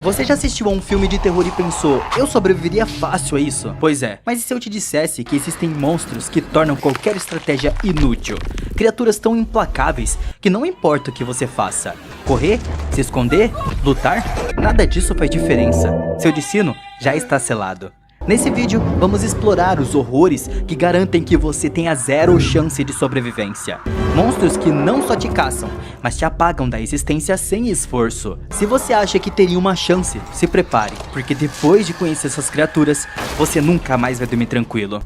Você já assistiu a um filme de terror e pensou, eu sobreviveria fácil a isso? Pois é, mas e se eu te dissesse que existem monstros que tornam qualquer estratégia inútil? Criaturas tão implacáveis que não importa o que você faça. Correr? Se esconder? Lutar? Nada disso faz diferença. Seu destino já está selado. Nesse vídeo, vamos explorar os horrores que garantem que você tenha zero chance de sobrevivência. Monstros que não só te caçam, mas te apagam da existência sem esforço. Se você acha que teria uma chance, se prepare, porque depois de conhecer essas criaturas, você nunca mais vai dormir tranquilo.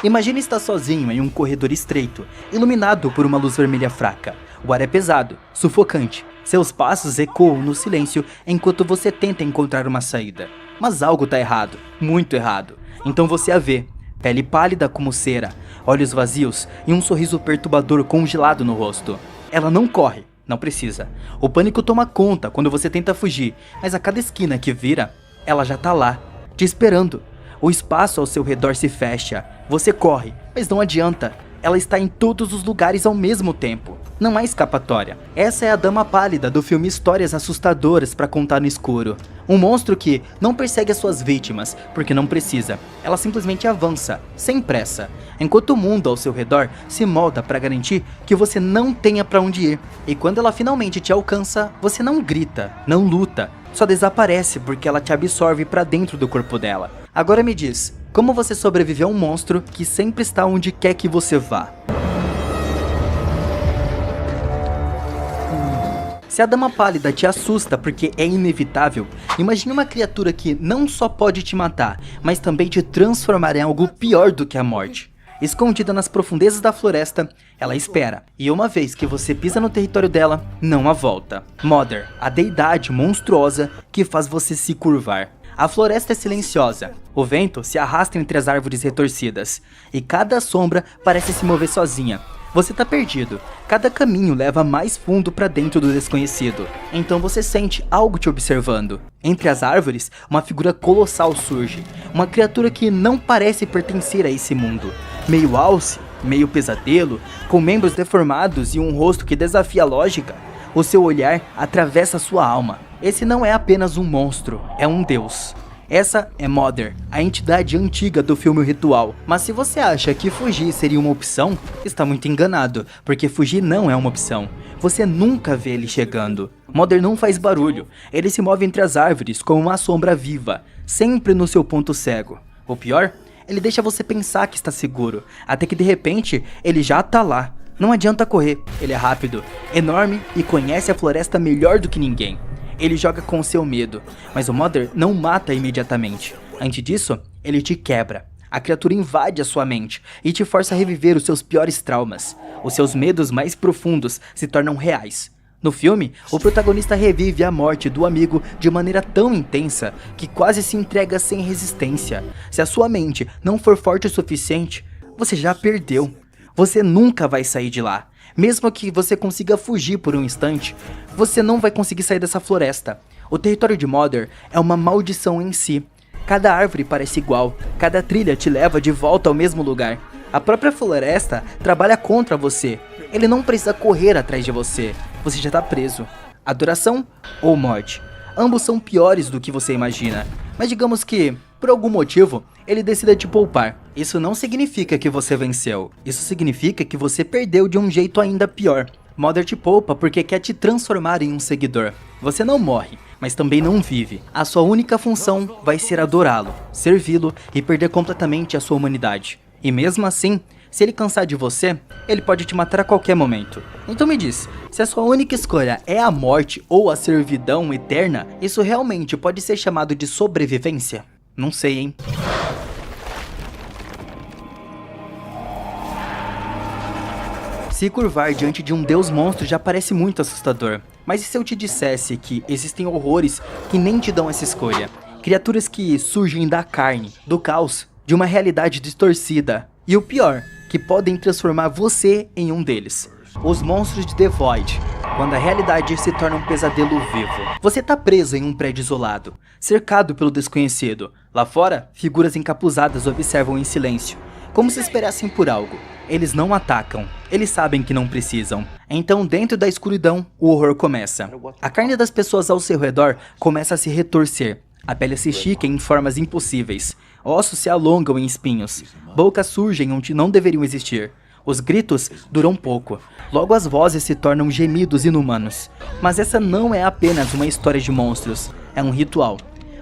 Imagine estar sozinho em um corredor estreito, iluminado por uma luz vermelha fraca. O ar é pesado, sufocante. Seus passos ecoam no silêncio enquanto você tenta encontrar uma saída. Mas algo tá errado, muito errado. Então você a vê. Pele pálida como cera, olhos vazios e um sorriso perturbador congelado no rosto. Ela não corre, não precisa. O pânico toma conta quando você tenta fugir, mas a cada esquina que vira, ela já tá lá, te esperando. O espaço ao seu redor se fecha. Você corre, mas não adianta. Ela está em todos os lugares ao mesmo tempo. Não há escapatória. Essa é a Dama Pálida do filme Histórias Assustadoras para Contar no Escuro. Um monstro que não persegue as suas vítimas, porque não precisa. Ela simplesmente avança, sem pressa, enquanto o mundo ao seu redor se molda para garantir que você não tenha para onde ir. E quando ela finalmente te alcança, você não grita, não luta, só desaparece porque ela te absorve para dentro do corpo dela. Agora me diz, como você sobrevive a um monstro que sempre está onde quer que você vá? Se a Dama Pálida te assusta porque é inevitável, imagine uma criatura que não só pode te matar, mas também te transformar em algo pior do que a morte. Escondida nas profundezas da floresta, ela espera, e uma vez que você pisa no território dela, não há volta. Mother, a deidade monstruosa que faz você se curvar. A floresta é silenciosa, o vento se arrasta entre as árvores retorcidas, e cada sombra parece se mover sozinha. Você tá perdido, cada caminho leva mais fundo para dentro do desconhecido, então você sente algo te observando. Entre as árvores, uma figura colossal surge, uma criatura que não parece pertencer a esse mundo. Meio alce, meio pesadelo, com membros deformados e um rosto que desafia a lógica, o seu olhar atravessa sua alma. Esse não é apenas um monstro, é um deus. Essa é Mother, a entidade antiga do filme Ritual. Mas se você acha que fugir seria uma opção, está muito enganado, porque fugir não é uma opção. Você nunca vê ele chegando. Mother não faz barulho, ele se move entre as árvores como uma sombra viva, sempre no seu ponto cego. O pior, ele deixa você pensar que está seguro, até que de repente ele já tá lá. Não adianta correr, ele é rápido, enorme e conhece a floresta melhor do que ninguém. Ele joga com o seu medo, mas o Mother não mata imediatamente. Antes disso, ele te quebra. A criatura invade a sua mente e te força a reviver os seus piores traumas. Os seus medos mais profundos se tornam reais. No filme, o protagonista revive a morte do amigo de maneira tão intensa que quase se entrega sem resistência. Se a sua mente não for forte o suficiente, você já perdeu. Você nunca vai sair de lá. Mesmo que você consiga fugir por um instante, você não vai conseguir sair dessa floresta. O território de Mother é uma maldição em si. Cada árvore parece igual, cada trilha te leva de volta ao mesmo lugar. A própria floresta trabalha contra você. Ele não precisa correr atrás de você, você já está preso. Adoração ou morte? Ambos são piores do que você imagina. Mas digamos que, por algum motivo, ele decida te poupar. Isso não significa que você venceu. Isso significa que você perdeu de um jeito ainda pior. Mother te poupa porque quer te transformar em um seguidor. Você não morre, mas também não vive. A sua única função vai ser adorá-lo, servi-lo e perder completamente a sua humanidade. E mesmo assim, se ele cansar de você, ele pode te matar a qualquer momento. Então me diz, se a sua única escolha é a morte ou a servidão eterna, isso realmente pode ser chamado de sobrevivência? Não sei, hein? Se curvar diante de um deus monstro já parece muito assustador. Mas e se eu te dissesse que existem horrores que nem te dão essa escolha? Criaturas que surgem da carne, do caos, de uma realidade distorcida. E o pior, que podem transformar você em um deles. Os monstros de The Void, quando a realidade se torna um pesadelo vivo. Você tá preso em um prédio isolado, cercado pelo desconhecido. Lá fora, figuras encapuzadas observam em silêncio. como se esperassem por algo. Eles não atacam, eles sabem que não precisam. Então, dentro da escuridão, o horror começa. A carne das pessoas ao seu redor começa a se retorcer. A pele se estica em formas impossíveis. Ossos se alongam em espinhos. Bocas surgem onde não deveriam existir. Os gritos duram pouco. Logo as vozes se tornam gemidos inumanos. Mas essa não é apenas uma história de monstros. É um ritual.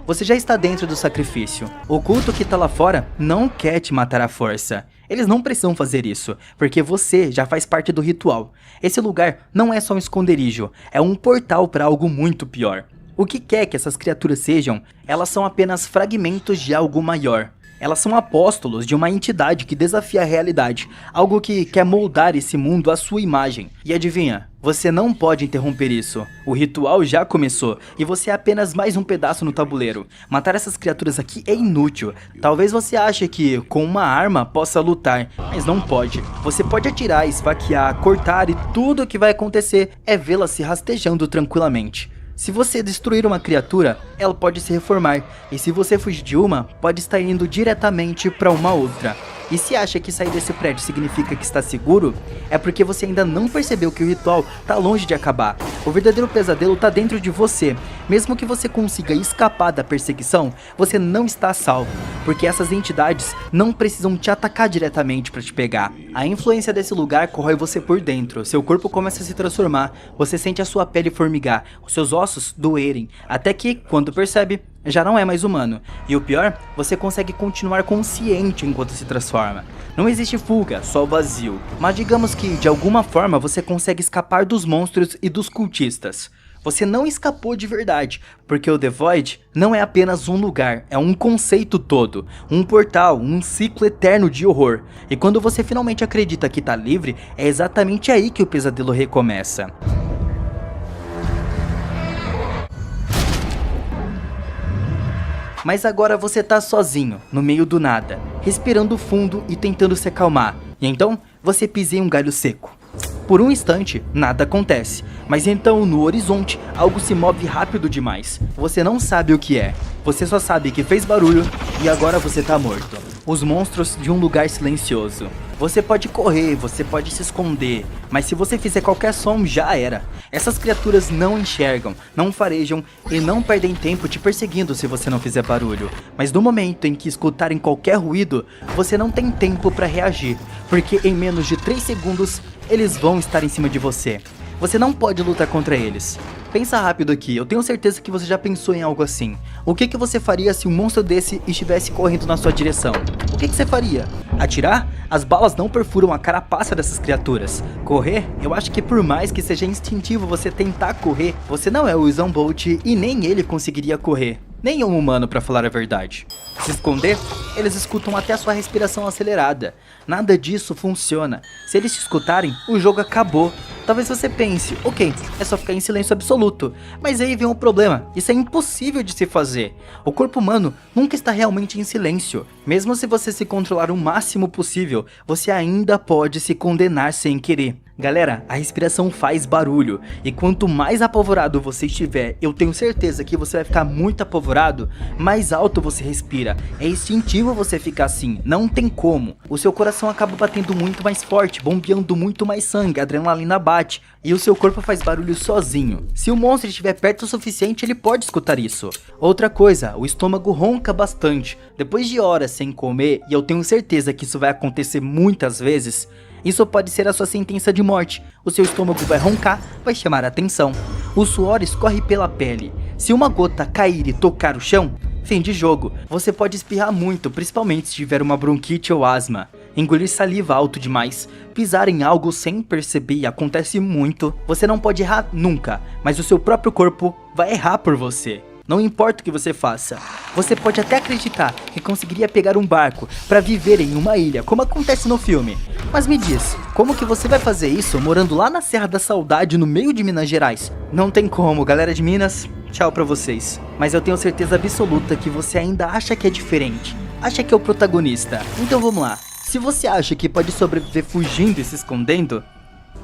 Você já está dentro do sacrifício. O culto que está lá fora não quer te matar à força. Eles não precisam fazer isso, porque você já faz parte do ritual. Esse lugar não é só um esconderijo, é um portal para algo muito pior. O que quer que essas criaturas sejam, elas são apenas fragmentos de algo maior. Elas são apóstolos de uma entidade que desafia a realidade, algo que quer moldar esse mundo à sua imagem. E adivinha, você não pode interromper isso. O ritual já começou e você é apenas mais um pedaço no tabuleiro. Matar essas criaturas aqui é inútil. Talvez você ache que com uma arma possa lutar, mas não pode. Você pode atirar, esfaquear, cortar e tudo o que vai acontecer é vê-la se rastejando tranquilamente. Se você destruir uma criatura, ela pode se reformar, e se você fugir de uma, pode estar indo diretamente para uma outra. E se acha que sair desse prédio significa que está seguro, é porque você ainda não percebeu que o ritual está longe de acabar. O verdadeiro pesadelo está dentro de você. Mesmo que você consiga escapar da perseguição, você não está a salvo, porque essas entidades não precisam te atacar diretamente para te pegar. A influência desse lugar corrói você por dentro, seu corpo começa a se transformar, você sente a sua pele formigar, os seus ossos doerem, até que, quando percebe, já não é mais humano. E o pior, você consegue continuar consciente enquanto se transforma. Não existe fuga, só o vazio. Mas digamos que, de alguma forma, você consegue escapar dos monstros e dos cultistas. Você não escapou de verdade, porque o The Void não é apenas um lugar, é um conceito todo, um portal, um ciclo eterno de horror. E quando você finalmente acredita que tá livre, é exatamente aí que o pesadelo recomeça. Mas agora você tá sozinho, no meio do nada, respirando fundo e tentando se acalmar. E então, você pisa em um galho seco. Por um instante, nada acontece, mas então no horizonte, algo se move rápido demais. Você não sabe o que é, você só sabe que fez barulho e agora você tá morto. Os monstros de um lugar silencioso. Você pode correr, você pode se esconder, mas se você fizer qualquer som, já era. Essas criaturas não enxergam, não farejam e não perdem tempo te perseguindo se você não fizer barulho. Mas no momento em que escutarem qualquer ruído, você não tem tempo para reagir, porque em menos de 3 segundos, eles vão estar em cima de você. Você não pode lutar contra eles. Pensa rápido aqui, eu tenho certeza que você já pensou em algo assim. O que você faria se um monstro desse estivesse correndo na sua direção? O que você faria? Atirar? As balas não perfuram a carapaça dessas criaturas. Correr? Eu acho que por mais que seja instintivo você tentar correr, você não é o Usain Bolt e nem ele conseguiria correr. Nenhum humano, pra falar a verdade. Se esconder, eles escutam até a sua respiração acelerada. Nada disso funciona. Se eles te escutarem, o jogo acabou. Talvez você pense, ok, é só ficar em silêncio absoluto. Mas aí vem um problema, isso é impossível de se fazer. O corpo humano nunca está realmente em silêncio. Mesmo se você se controlar o máximo possível, você ainda pode se condenar sem querer. Galera, a respiração faz barulho, e quanto mais apavorado você estiver, eu tenho certeza que você vai ficar muito apavorado, mais alto você respira. É instintivo você ficar assim, não tem como. O seu coração acaba batendo muito mais forte, bombeando muito mais sangue, a adrenalina bate, e o seu corpo faz barulho sozinho. Se o monstro estiver perto o suficiente, ele pode escutar isso. Outra coisa, o estômago ronca bastante. Depois de horas sem comer, e eu tenho certeza que isso vai acontecer muitas vezes, isso pode ser a sua sentença de morte. O seu estômago vai roncar, vai chamar a atenção. O suor escorre pela pele. Se uma gota cair e tocar o chão, fim de jogo. Você pode espirrar muito, principalmente se tiver uma bronquite ou asma. Engolir saliva alto demais. Pisar em algo sem perceber acontece muito. Você não pode errar nunca, mas o seu próprio corpo vai errar por você. Não importa o que você faça, você pode até acreditar que conseguiria pegar um barco para viver em uma ilha, como acontece no filme. Mas me diz, como que você vai fazer isso morando lá na Serra da Saudade, no meio de Minas Gerais? Não tem como, galera de Minas, tchau pra vocês. Mas eu tenho certeza absoluta que você ainda acha que é diferente, acha que é o protagonista. Então vamos lá, se você acha que pode sobreviver fugindo e se escondendo,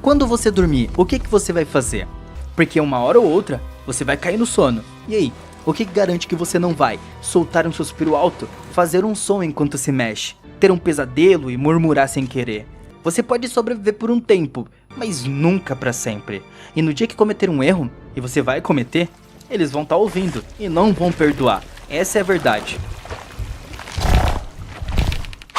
quando você dormir, o que você vai fazer? Porque uma hora ou outra, você vai cair no sono. E aí? O que garante que você não vai soltar um suspiro alto, fazer um som enquanto se mexe? ter um pesadelo e murmurar sem querer. Você pode sobreviver por um tempo, mas nunca pra sempre. E no dia que cometer um erro, e você vai cometer, eles vão estar ouvindo e não vão perdoar. Essa é a verdade.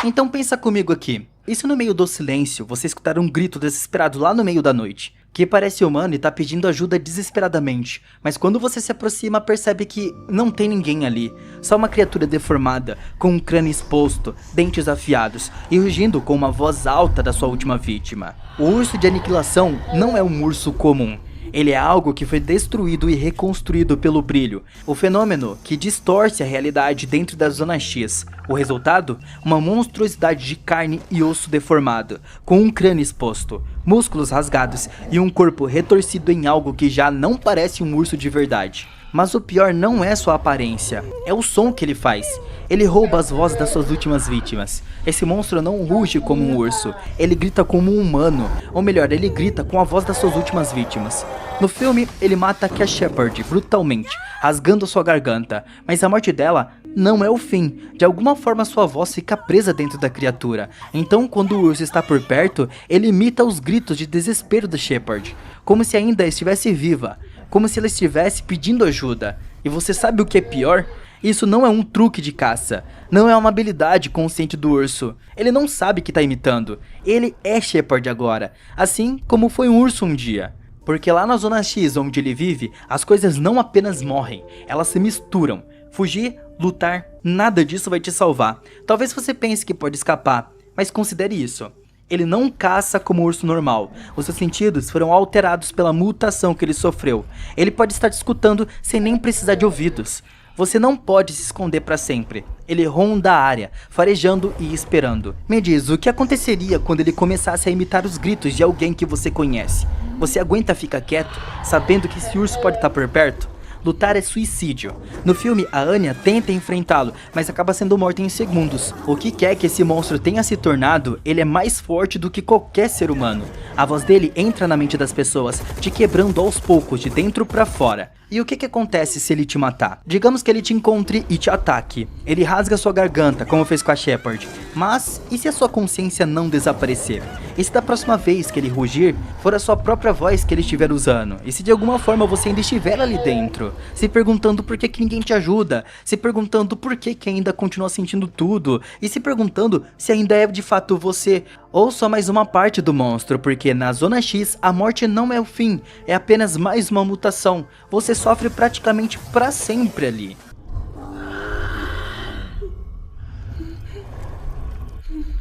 Então pensa comigo aqui. E se no meio do silêncio você escutar um grito desesperado lá no meio da noite, que parece humano e tá pedindo ajuda desesperadamente, mas quando você se aproxima percebe que não tem ninguém ali, só uma criatura deformada, com um crânio exposto, dentes afiados e rugindo com uma voz alta da sua última vítima. O urso de aniquilação não é um urso comum. Ele é algo que foi destruído e reconstruído pelo brilho, o fenômeno que distorce a realidade dentro da Zona X. O resultado? Uma monstruosidade de carne e osso deformado, com um crânio exposto, músculos rasgados e um corpo retorcido em algo que já não parece um urso de verdade. Mas o pior não é sua aparência, é o som que ele faz. Ele rouba as vozes das suas últimas vítimas. Esse monstro não ruge como um urso, ele grita como um humano, ou melhor, ele grita com a voz das suas últimas vítimas. No filme, ele mata Kia Shepherd brutalmente, rasgando sua garganta, mas a morte dela não é o fim. De alguma forma sua voz fica presa dentro da criatura, então quando o urso está por perto, ele imita os gritos de desespero da Shepherd, como se ainda estivesse viva, como se ela estivesse pedindo ajuda. E você sabe o que é pior? Isso não é um truque de caça, não é uma habilidade consciente do urso. Ele não sabe que tá imitando, ele é Shepherd agora, assim como foi um urso um dia. Porque lá na Zona X, onde ele vive, as coisas não apenas morrem, elas se misturam. Fugir, lutar, nada disso vai te salvar. Talvez você pense que pode escapar, mas considere isso. Ele não caça como um urso normal. Os seus sentidos foram alterados pela mutação que ele sofreu. Ele pode estar te escutando sem nem precisar de ouvidos. Você não pode se esconder para sempre. Ele ronda a área, farejando e esperando. Me diz, o que aconteceria quando ele começasse a imitar os gritos de alguém que você conhece? Você aguenta ficar quieto, sabendo que esse urso pode estar por perto? Lutar é suicídio. No filme, a Anya tenta enfrentá-lo, mas acaba sendo morta em segundos. O que quer que esse monstro tenha se tornado, ele é mais forte do que qualquer ser humano. A voz dele entra na mente das pessoas, te quebrando aos poucos, de dentro pra fora. E o que acontece se ele te matar? Digamos que ele te encontre e te ataque. Ele rasga sua garganta, como fez com a Shepherd. Mas, e se a sua consciência não desaparecer? E se da próxima vez que ele rugir, for a sua própria voz que ele estiver usando? E se de alguma forma você ainda estiver ali dentro? Se perguntando por que ninguém te ajuda? Se perguntando por que ainda continua sentindo tudo? E se perguntando se ainda é de fato você? Ou só mais uma parte do monstro, porque na Zona X a morte não é o fim, é apenas mais uma mutação. Você sofre praticamente pra sempre ali.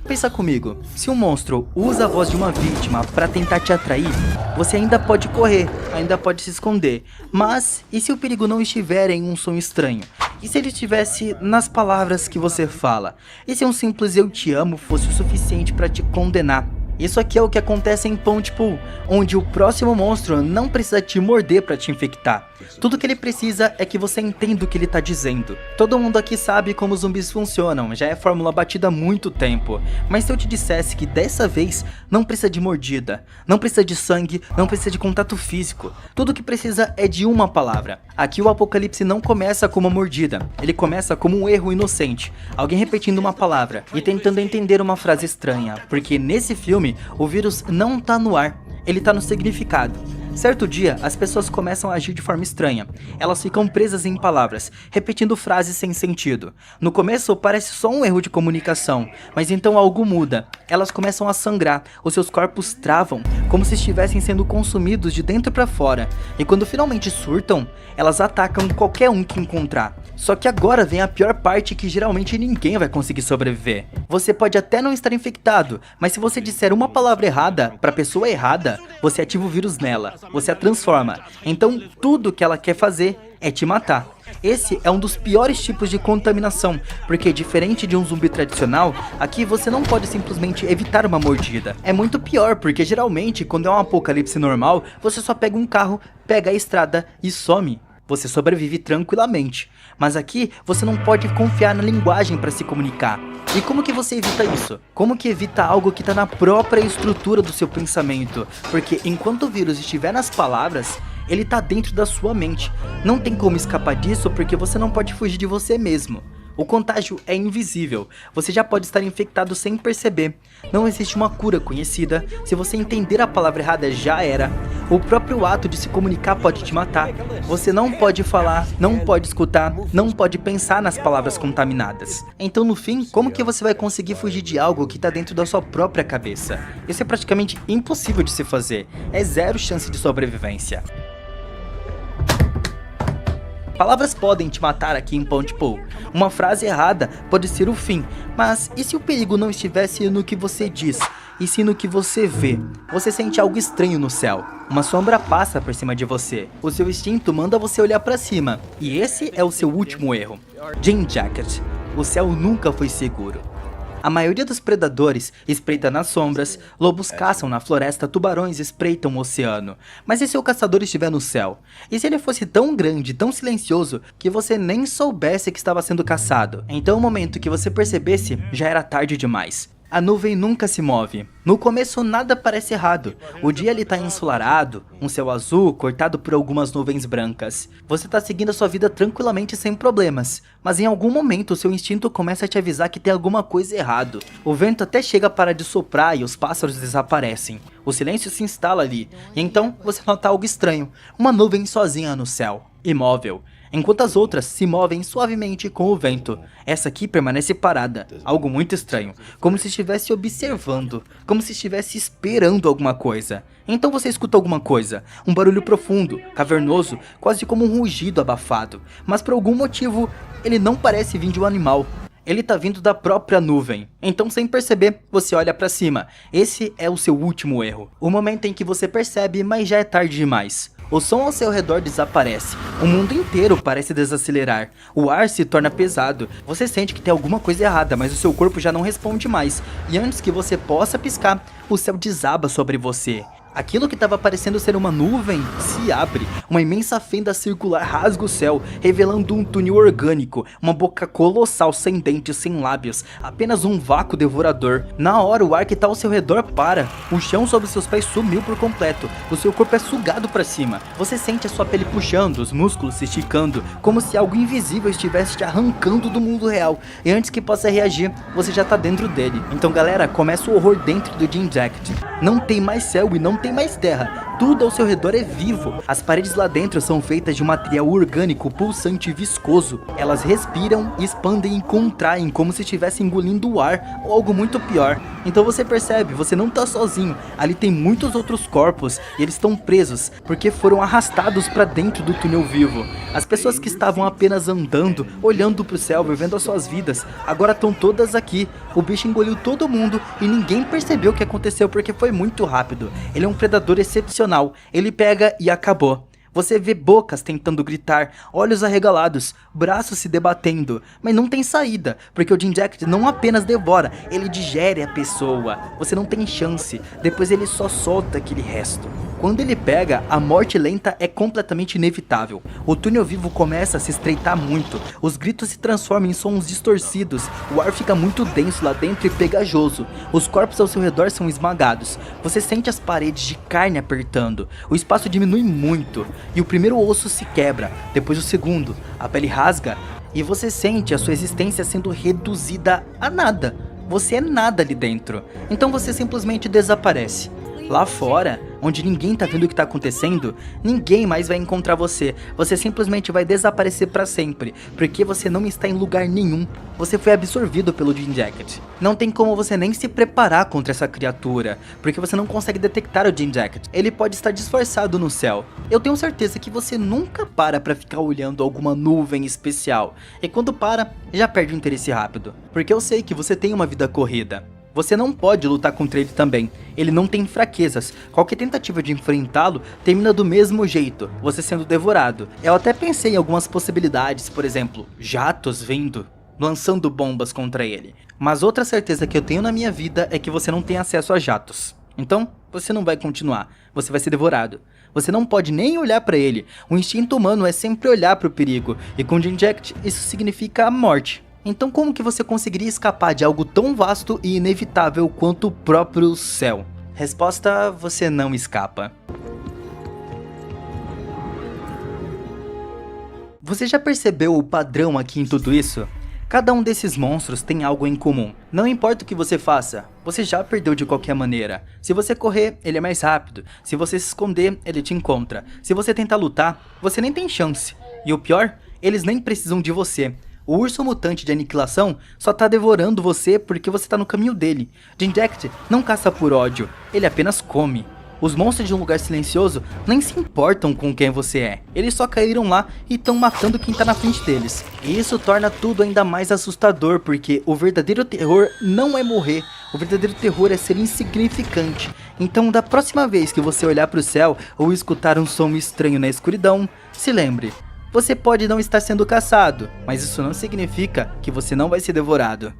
Pensa comigo, se um monstro usa a voz de uma vítima pra tentar te atrair, você ainda pode correr, ainda pode se esconder. Mas, e se o perigo não estiver em um som estranho? E se ele estivesse nas palavras que você fala? E se um simples eu te amo fosse o suficiente pra te condenar? Isso aqui é o que acontece em Pontypool, onde o próximo monstro não precisa te morder para te infectar. Tudo que ele precisa é que você entenda o que ele tá dizendo. Todo mundo aqui sabe como os zumbis funcionam, já é fórmula batida há muito tempo. Mas se eu te dissesse que dessa vez não precisa de mordida, não precisa de sangue, não precisa de contato físico. Tudo que precisa é de uma palavra. Aqui o apocalipse não começa como uma mordida, ele começa como um erro inocente. Alguém repetindo uma palavra e tentando entender uma frase estranha, porque nesse filme o vírus não tá no ar, ele tá no significado. Certo dia, as pessoas começam a agir de forma estranha. Elas ficam presas em palavras, repetindo frases sem sentido. No começo parece só um erro de comunicação, mas então algo muda. Elas começam a sangrar, os seus corpos travam, como se estivessem sendo consumidos de dentro para fora. E quando finalmente surtam, elas atacam qualquer um que encontrar. Só que agora vem a pior parte, que geralmente ninguém vai conseguir sobreviver. Você pode até não estar infectado, mas se você disser uma palavra errada para a pessoa errada, você ativa o vírus nela. Você a transforma, então tudo que ela quer fazer é te matar. Esse é um dos piores tipos de contaminação, porque diferente de um zumbi tradicional, aqui você não pode simplesmente evitar uma mordida. É muito pior, porque geralmente quando é um apocalipse normal, você só pega um carro, pega a estrada e some. Você sobrevive tranquilamente, mas aqui você não pode confiar na linguagem para se comunicar. E como que você evita isso? Como que evita algo que está na própria estrutura do seu pensamento? Porque enquanto o vírus estiver nas palavras, ele está dentro da sua mente. Não tem como escapar disso, porque você não pode fugir de você mesmo. O contágio é invisível, você já pode estar infectado sem perceber. Não existe uma cura conhecida, se você entender a palavra errada já era. O próprio ato de se comunicar pode te matar. Você não pode falar, não pode escutar, não pode pensar nas palavras contaminadas. Então no fim, como que você vai conseguir fugir de algo que está dentro da sua própria cabeça? Isso é praticamente impossível de se fazer, é zero chance de sobrevivência. Palavras podem te matar aqui em Pontypool. Uma frase errada pode ser o fim, mas e se o perigo não estivesse no que você diz, e sim no que você vê? Você sente algo estranho no céu. Uma sombra passa por cima de você. O seu instinto manda você olhar para cima. E esse é o seu último erro. Jean Jacket. O céu nunca foi seguro. A maioria dos predadores espreita nas sombras, lobos caçam na floresta, tubarões espreitam o oceano. Mas e se o caçador estiver no céu? E se ele fosse tão grande, tão silencioso, que você nem soubesse que estava sendo caçado? Então o momento que você percebesse, já era tarde demais. A nuvem nunca se move. No começo nada parece errado. O dia ele tá ensolarado, um céu azul cortado por algumas nuvens brancas. Você tá seguindo a sua vida tranquilamente sem problemas. Mas em algum momento o seu instinto começa a te avisar que tem alguma coisa errado. O vento até chega a parar de soprar e os pássaros desaparecem. O silêncio se instala ali. E então você nota algo estranho. Uma nuvem sozinha no céu, imóvel. Enquanto as outras se movem suavemente com o vento. Essa aqui permanece parada, algo muito estranho, como se estivesse observando, como se estivesse esperando alguma coisa. Então você escuta alguma coisa, um barulho profundo, cavernoso, quase como um rugido abafado, mas por algum motivo ele não parece vir de um animal. Ele tá vindo da própria nuvem. Então sem perceber, você olha pra cima. Esse é o seu último erro. O momento em que você percebe, mas já é tarde demais. O som ao seu redor desaparece, o mundo inteiro parece desacelerar, o ar se torna pesado, você sente que tem alguma coisa errada, mas o seu corpo já não responde mais, e antes que você possa piscar, o céu desaba sobre você. Aquilo que estava parecendo ser uma nuvem se abre, uma imensa fenda circular rasga o céu, revelando um túnel orgânico, uma boca colossal sem dentes, sem lábios, apenas um vácuo devorador. Na hora o ar que está ao seu redor para, o chão sob seus pés sumiu por completo, o seu corpo é sugado para cima, você sente a sua pele puxando, os músculos se esticando, como se algo invisível estivesse te arrancando do mundo real, e antes que possa reagir, você já está dentro dele. Então galera, começa o horror dentro do Jean Jacket. Não tem mais céu e não tem mais terra, tudo ao seu redor é vivo. As paredes lá dentro são feitas de um material orgânico, pulsante e viscoso. Elas respiram, expandem e contraem como se estivesse engolindo o ar ou algo muito pior. Então você percebe, você não tá sozinho, ali tem muitos outros corpos e eles estão presos porque foram arrastados para dentro do túnel vivo. As pessoas que estavam apenas andando, olhando pro céu, vivendo as suas vidas, agora estão todas aqui. O bicho engoliu todo mundo e ninguém percebeu o que aconteceu porque foi muito rápido. Ele é um predador excepcional, ele pega e acabou. Você vê bocas tentando gritar, olhos arregalados, braços se debatendo, mas não tem saída, porque o Jean Jacket não apenas devora, ele digere a pessoa. Você não tem chance, depois ele só solta aquele resto. Quando ele pega, a morte lenta é completamente inevitável. O túnel vivo começa a se estreitar muito, os gritos se transformam em sons distorcidos, o ar fica muito denso lá dentro e pegajoso, os corpos ao seu redor são esmagados, você sente as paredes de carne apertando, o espaço diminui muito, e o primeiro osso se quebra, depois o segundo, a pele rasga, e você sente a sua existência sendo reduzida a nada. Você é nada ali dentro, então você simplesmente desaparece. Lá fora, onde ninguém tá vendo o que tá acontecendo, ninguém mais vai encontrar você. Você simplesmente vai desaparecer pra sempre, porque você não está em lugar nenhum. Você foi absorvido pelo Jean Jacket. Não tem como você nem se preparar contra essa criatura, porque você não consegue detectar o Jean Jacket. Ele pode estar disfarçado no céu. Eu tenho certeza que você nunca para pra ficar olhando alguma nuvem especial. E quando para, já perde o interesse rápido. Porque eu sei que você tem uma vida corrida. Você não pode lutar contra ele também, ele não tem fraquezas, qualquer tentativa de enfrentá-lo termina do mesmo jeito, você sendo devorado. Eu até pensei em algumas possibilidades, por exemplo, jatos vindo, lançando bombas contra ele. Mas outra certeza que eu tenho na minha vida é que você não tem acesso a jatos. Então, você não vai continuar, você vai ser devorado. Você não pode nem olhar para ele, o instinto humano é sempre olhar para o perigo, e com Jean Jacket isso significa a morte. Então como que você conseguiria escapar de algo tão vasto e inevitável quanto o próprio céu? Resposta: você não escapa. Você já percebeu o padrão aqui em tudo isso? Cada um desses monstros tem algo em comum. Não importa o que você faça, você já perdeu de qualquer maneira. Se você correr, ele é mais rápido. Se você se esconder, ele te encontra. Se você tentar lutar, você nem tem chance. E o pior, eles nem precisam de você. O urso mutante de aniquilação só tá devorando você porque você tá no caminho dele. Ginject não caça por ódio, ele apenas come. Os monstros de um lugar silencioso nem se importam com quem você é. Eles só caíram lá e estão matando quem tá na frente deles. E isso torna tudo ainda mais assustador, porque o verdadeiro terror não é morrer. O verdadeiro terror é ser insignificante. Então, da próxima vez que você olhar para o céu ou escutar um som estranho na escuridão, se lembre: você pode não estar sendo caçado, mas isso não significa que você não vai ser devorado.